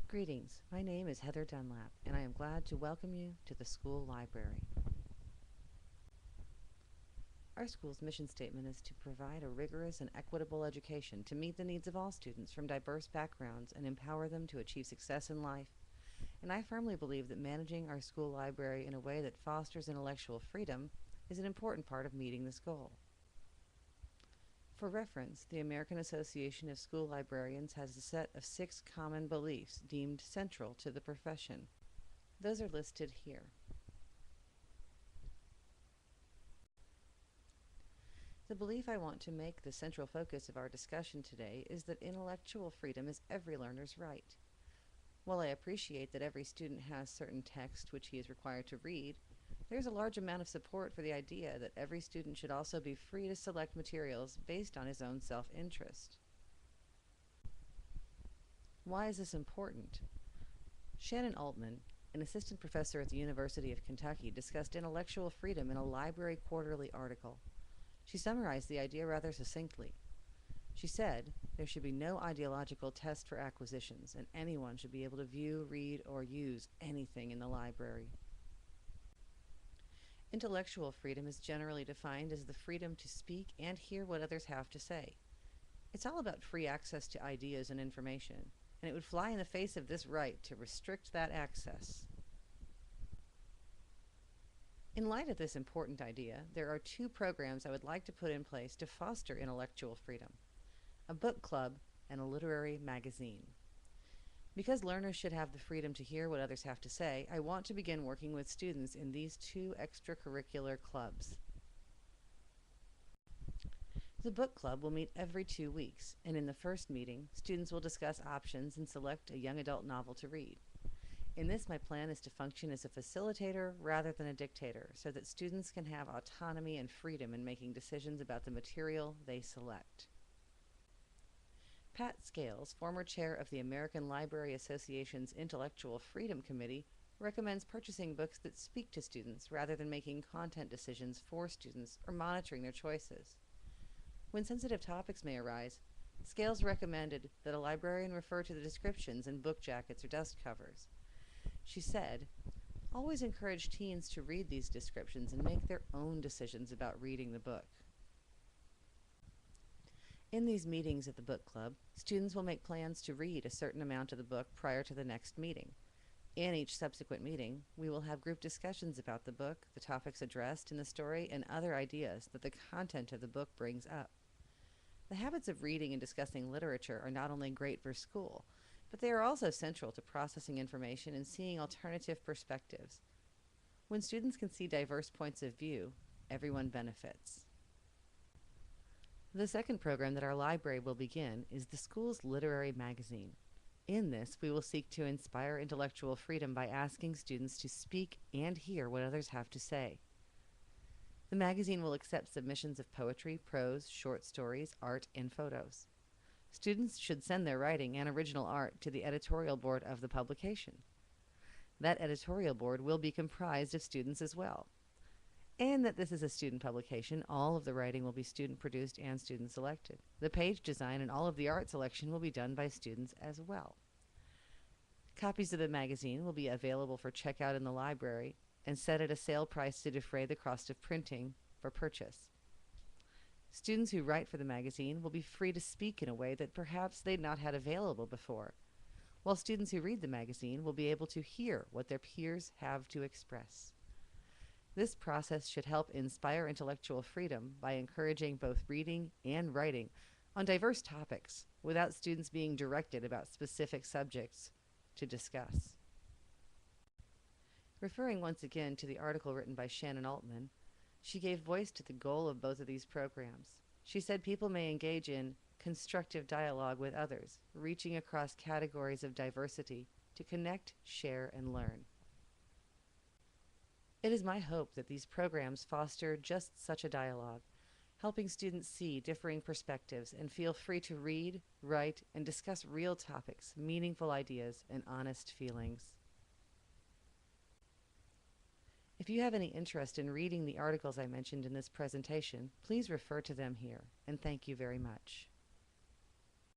Greetings, my name is Heather Dunlap, and I am glad to welcome you to the school library. Our school's mission statement is to provide a rigorous and equitable education to meet the needs of all students from diverse backgrounds and empower them to achieve success in life. And I firmly believe that managing our school library in a way that fosters intellectual freedom is an important part of meeting this goal. For reference, the American Association of School Librarians has a set of 6 common beliefs deemed central to the profession. Those are listed here. The belief I want to make the central focus of our discussion today is that intellectual freedom is every learner's right. While I appreciate that every student has certain text which he is required to read, there's a large amount of support for the idea that every student should also be free to select materials based on his own self-interest. Why is this important? Shannon Altman, an assistant professor at the University of Kentucky, discussed intellectual freedom in a Library Quarterly article. She summarized the idea rather succinctly. She said, there should be no ideological test for acquisitions, and anyone should be able to view, read, or use anything in the library. Intellectual freedom is generally defined as the freedom to speak and hear what others have to say. It's all about free access to ideas and information, and it would fly in the face of this right to restrict that access. In light of this important idea, there are 2 programs I would like to put in place to foster intellectual freedom: a book club and a literary magazine. Because learners should have the freedom to hear what others have to say, I want to begin working with students in these 2 extracurricular clubs. The book club will meet every 2 weeks, and in the first meeting, students will discuss options and select a young adult novel to read. In this, my plan is to function as a facilitator rather than a dictator, so that students can have autonomy and freedom in making decisions about the material they select. Pat Scales, former chair of the American Library Association's Intellectual Freedom Committee, recommends purchasing books that speak to students rather than making content decisions for students or monitoring their choices. When sensitive topics may arise, Scales recommended that a librarian refer to the descriptions in book jackets or dust covers. She said, always encourage teens to read these descriptions and make their own decisions about reading the book. In these meetings at the book club, students will make plans to read a certain amount of the book prior to the next meeting. In each subsequent meeting, we will have group discussions about the book, the topics addressed in the story, and other ideas that the content of the book brings up. The habits of reading and discussing literature are not only great for school, but they are also central to processing information and seeing alternative perspectives. When students can see diverse points of view, everyone benefits. The second program that our library will begin is the school's literary magazine. In this, we will seek to inspire intellectual freedom by asking students to speak and hear what others have to say. The magazine will accept submissions of poetry, prose, short stories, art, and photos. Students should send their writing and original art to the editorial board of the publication. That editorial board will be comprised of students as well. And that this is a student publication, all of the writing will be student-produced and student-selected. The page design and all of the art selection will be done by students as well. Copies of the magazine will be available for checkout in the library and set at a sale price to defray the cost of printing for purchase. Students who write for the magazine will be free to speak in a way that perhaps they'd not had available before, while students who read the magazine will be able to hear what their peers have to express. This process should help inspire intellectual freedom by encouraging both reading and writing on diverse topics without students being directed about specific subjects to discuss. Referring once again to the article written by Shannon Altman, she gave voice to the goal of both of these programs. She said people may engage in constructive dialogue with others, reaching across categories of diversity to connect, share, and learn. It is my hope that these programs foster just such a dialogue, helping students see differing perspectives and feel free to read, write, and discuss real topics, meaningful ideas, and honest feelings. If you have any interest in reading the articles I mentioned in this presentation, please refer to them here, and thank you very much.